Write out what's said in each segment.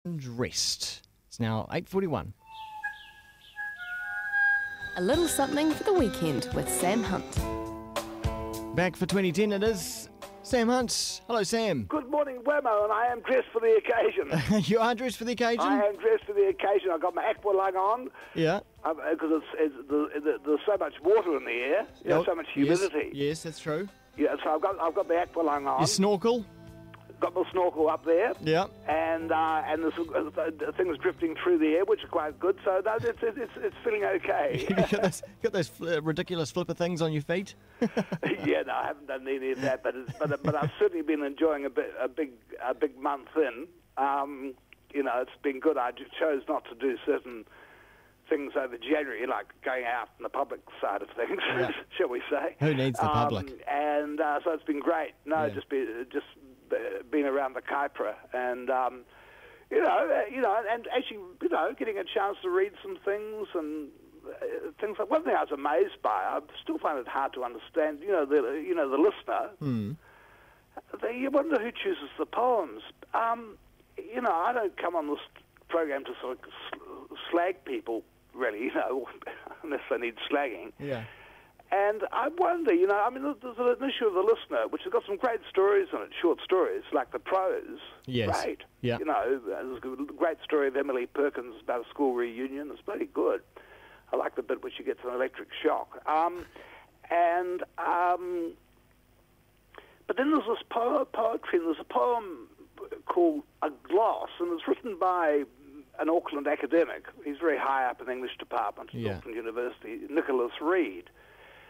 Rest. It's now 8:41. A little something for the weekend with Sam Hunt. Back for 2010 it is. Sam Hunt. Hello, Sam. Good morning, Wammo, and I am dressed for the occasion. You are dressed for the occasion? I am dressed for the occasion. I've got my aqua lung on. Yeah. Because there's so much water in the air, so much humidity. Yes, that's true. Yeah, so I've got the aqua lung on. Your snorkel? Got my snorkel up there. Yeah. And there's things drifting through the air, which are quite good. So no, it's feeling okay. You got those ridiculous flipper things on your feet? Yeah, no, I haven't done any of that, but I've certainly been enjoying a big month in. It's been good. I chose not to do certain things over January, like going out in the public side of things, shall we say? Who needs the public? And so it's been great. No, just been around the Kaipara and. And actually, getting a chance to read some things and things like. One thing I was amazed by, I still find it hard to understand. The listener. Mm. You wonder who chooses the poems. I don't come on this program to sort of slag people, really. Unless they need slagging. Yeah. And I wonder, there's an issue of the listener, which has got some great stories in it, short stories, like the prose. Yes. Great. Yeah. There's a great story of Emily Perkins about a school reunion. It's bloody good. I like the bit where she gets an electric shock. But then there's this poetry, and there's a poem called A Gloss, and it's written by an Auckland academic. He's very high up in the English department at Auckland University, Nicholas Reid,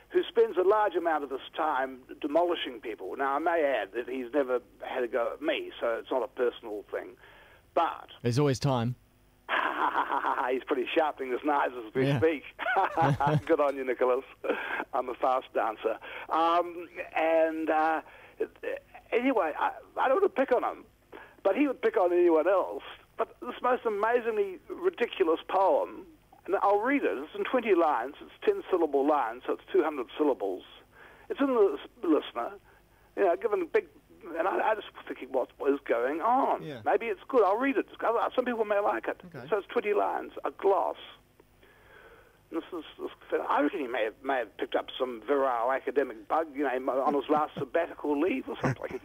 who spends a large amount of his time demolishing people. Now, I may add that he's never had a go at me, so it's not a personal thing. But there's always time. He's pretty sharpening his knives as we speak. Good on you, Nicholas. I'm a fast dancer. Anyway, I don't want to pick on him, but he would pick on anyone else. But this most amazingly ridiculous poem, and I'll read it. It's in 20 lines. It's 10-syllable lines, so it's 200 syllables. It's in the listener, given a big... And I just thinking, what is going on? Yeah. Maybe it's good. I'll read it. Some people may like it. Okay. So it's 20 lines, a gloss. And I reckon he may have picked up some virile academic bug, on his last sabbatical leave or something.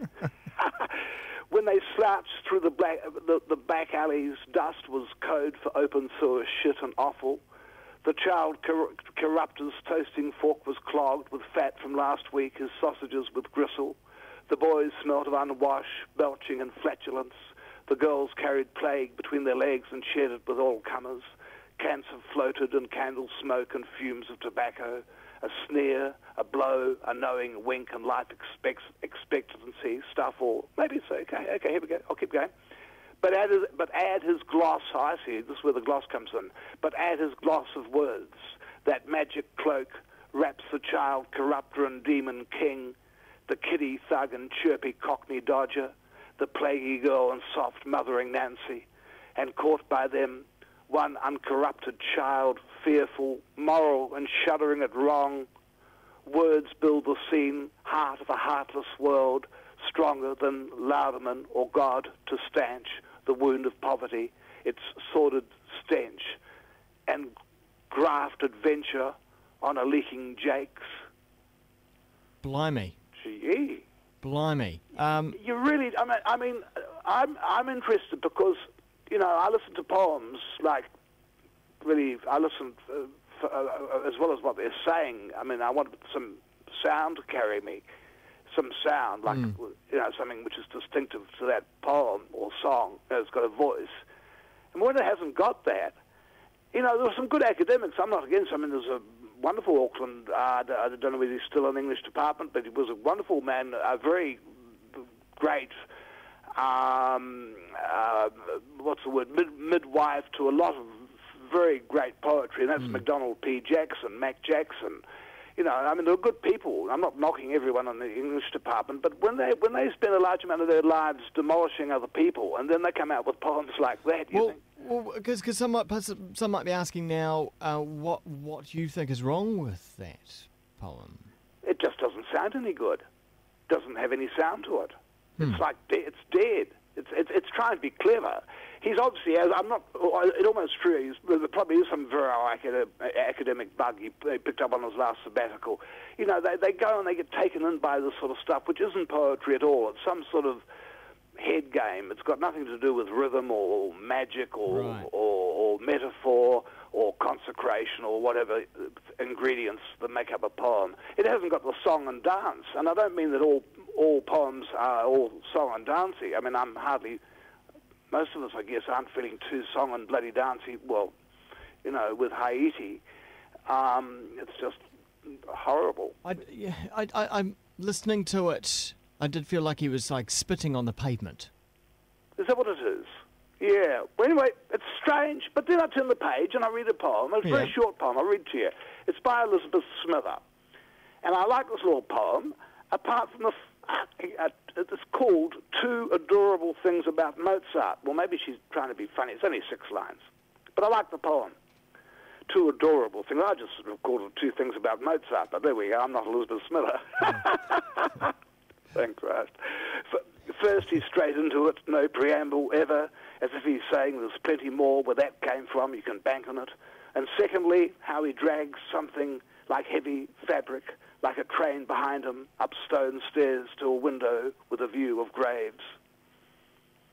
When they slouched through the back alleys, dust was code for open sewer shit and offal. The child corruptor's toasting fork was clogged with fat from last week, his sausages with gristle. The boys smelt of unwash, belching and flatulence. The girls carried plague between their legs and shared it with all comers. Cancer floated and candle smoke and fumes of tobacco. A sneer, a blow, a knowing wink and life expectancy stuff all. Maybe it's okay, here we go, I'll keep going. But add his gloss, I see, this is where the gloss comes in, but add his gloss of words. That magic cloak wraps the child corruptor and demon king, the kiddie thug and chirpy cockney dodger, the plaguey girl and soft mothering Nancy, and caught by them, one uncorrupted child, fearful, moral, and shuddering at wrong. Words build the scene, heart of a heartless world, stronger than Lauderman or God to stanch the wound of poverty, its sordid stench, and graft adventure on a leaking Jakes. Blimey. Gee. Blimey. You really, I'm interested because, I listen to poems like, really, I listen as well as what they're saying. I want some sound to carry me, some sound, like, something which is distinctive to that poem or song. It's got a voice. And when it hasn't got that, there are some good academics. I'm not against them. There's a wonderful Auckland, I don't know whether he's still in the English department, but he was a wonderful man, a very great, midwife to a lot of very great poetry, and that's MacDonald P. Jackson, Mac Jackson. They're good people. I'm not knocking everyone in the English department, but when they spend a large amount of their lives demolishing other people, and then they come out with poems like that, you think? Well, because some might be asking now, what you think is wrong with that poem? It just doesn't sound any good. Doesn't have any sound to it. It's like it's dead. It's trying to be clever. he's obviously, as I'm not, it almost true, there probably is some virile academic bug he picked up on his last sabbatical. You know, they go and they get taken in by this sort of stuff, which isn't poetry at all. It's some sort of head game. It's got nothing to do with rhythm or magic or metaphor or consecration or whatever ingredients that make up a poem. It hasn't got the song and dance, and I don't mean that all poems are all song and dancey. I mean, most of us, I guess, aren't feeling too song and bloody dancey. Well, you know, with Haiti, it's just horrible. I'm listening to it. I did feel like he was like spitting on the pavement. Is that what it is? Yeah. Well, anyway, it's strange. But then I turn the page and I read a poem. It's a very short poem. I'll read to you. It's by Elizabeth Smither. And I like this little poem, apart from it's called Two Adorable Things About Mozart. Well, maybe she's trying to be funny. It's only 6 lines. But I like the poem. Two adorable things. I just sort of called it 2 Things About Mozart. But there we go. I'm not Elizabeth Smither. Thank Christ. First, he's straight into it, no preamble ever, as if he's saying there's plenty more where that came from, you can bank on it. And secondly, how he drags something like heavy fabric, like a train behind him, up stone stairs to a window with a view of graves.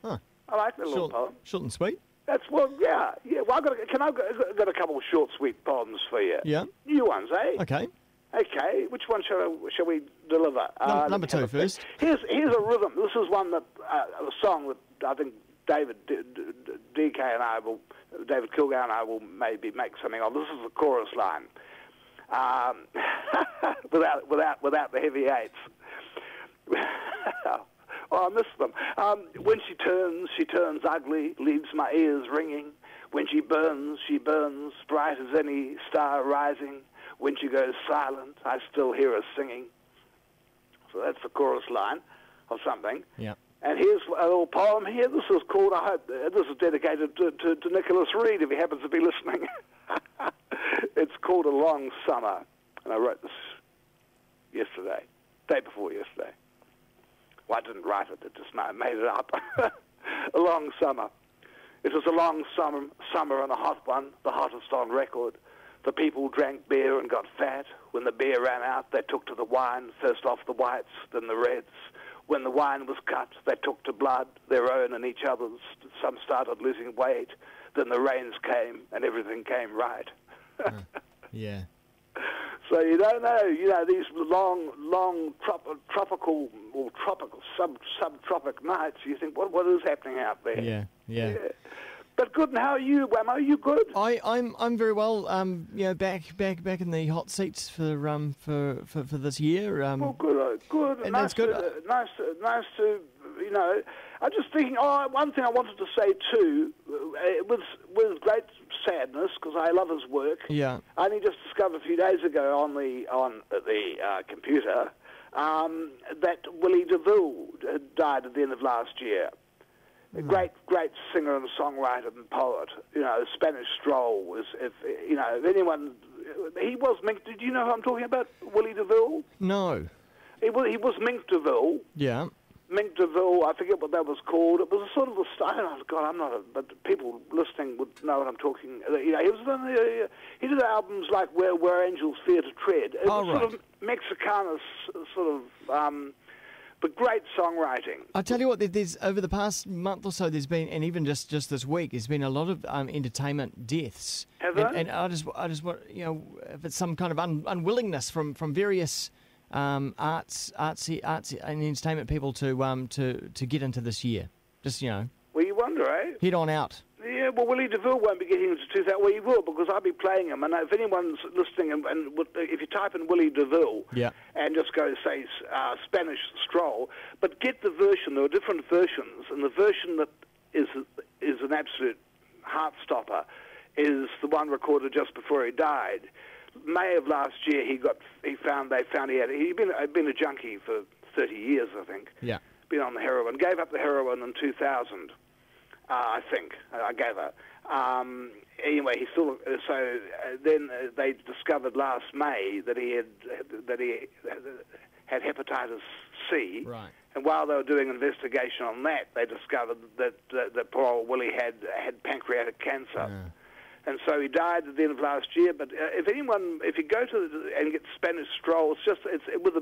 Huh. I like that little poem. Short and sweet. That's, well, yeah. Well, I've got a couple of short, sweet poems for you. Yeah. New ones, eh? Okay. Okay, which one shall we deliver? Number 2 first. Here's a rhythm. This is one that a song that I think David Kilgour and I will maybe make something of. This is the chorus line, without the heavy eights. Oh, I miss them. When she turns ugly, leaves my ears ringing. When she burns, bright as any star rising. When she goes silent, I still hear her singing. So that's the chorus line of something. Yeah. And here's a little poem here. This is called, I hope, this is dedicated to Nicholas Reed, if he happens to be listening. It's called A Long Summer. And I wrote this yesterday, day before yesterday. Well, I didn't write it, I made it up. A long summer. It was a long summer and a hot one, the hottest on record. The people drank beer and got fat. When the beer ran out, they took to the wine, first off the whites, then the reds. When the wine was cut, they took to blood, their own and each other's. Some started losing weight. Then the rains came and everything came right. Yeah. So you don't know, these long tropical or subtropic nights, you think, what is happening out there? Yeah. But good, and how are you, Wammo? Are you good? I'm very well. Back in the hot seats for this year. Oh, good. And nice that's good. Nice to. I'm just thinking. Oh, one thing I wanted to say too, with great sadness, because I love his work. Yeah. I only just discovered a few days ago on the computer that Willie Deville had died at the end of last year. A great singer and songwriter and poet. Spanish Stroll. If anyone, he was Mink. Did you know who I'm talking about? Willie Deville. No. He was Mink Deville. Yeah. Mink Deville. I forget what that was called. It was a sort of a style. God, I'm not. But people listening would know what I'm talking. He was he did albums like Where Angels Fear to Tread. It was right. sort of Mexicanus, sort of. But great songwriting. I tell you what, there's over the past month or so, there's been, and even just this week, there's been a lot of entertainment deaths. Have there? And I just want, if it's some kind of unwillingness from various arts and entertainment people to get into this year. Just Well, you wonder, eh? head on out. Yeah, well, Willie Deville won't be getting into 2000. Well, he will, because I'll be playing him. And if anyone's listening, and if you type in Willie Deville and just go, say, Spanish Stroll, but get the version. There are different versions, and the version that is an absolute heart-stopper is the one recorded just before he died. May of last year, they found he'd been a junkie for 30 years, I think. Yeah. Been on the heroin. Gave up the heroin in 2000. I think I gave her. Anyway, he still. So then they discovered last May that he had hepatitis C, right. And while they were doing an investigation on that, they discovered that poor old Willie had pancreatic cancer. And so he died at the end of last year. But if you go and get Spanish Stroll, it's with the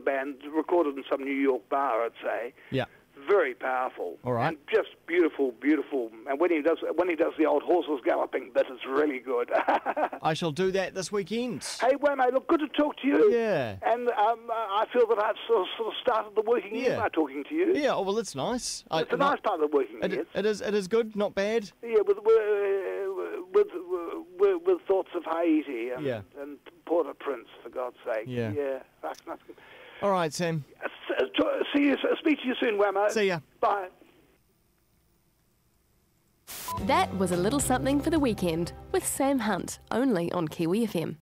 band, recorded in some New York bar, I'd say. Yeah. Very powerful. All right. And just beautiful, beautiful. And when he does the old horses galloping bit, it's really good. I shall do that this weekend. Hey, Wammo, look, good to talk to you. Yeah. And I feel that I've sort of started the working year by talking to you. Yeah, oh, well, that's nice. It's a nice part of the working year. It is good, not bad. Yeah, with thoughts of Haiti and Port-au-Prince, for God's sake. Yeah. Yeah. That's nothing. All right, Sam. Speak to you soon, Wammo. See ya. Bye. That was a little something for the weekend with Sam Hunt, only on Kiwi FM.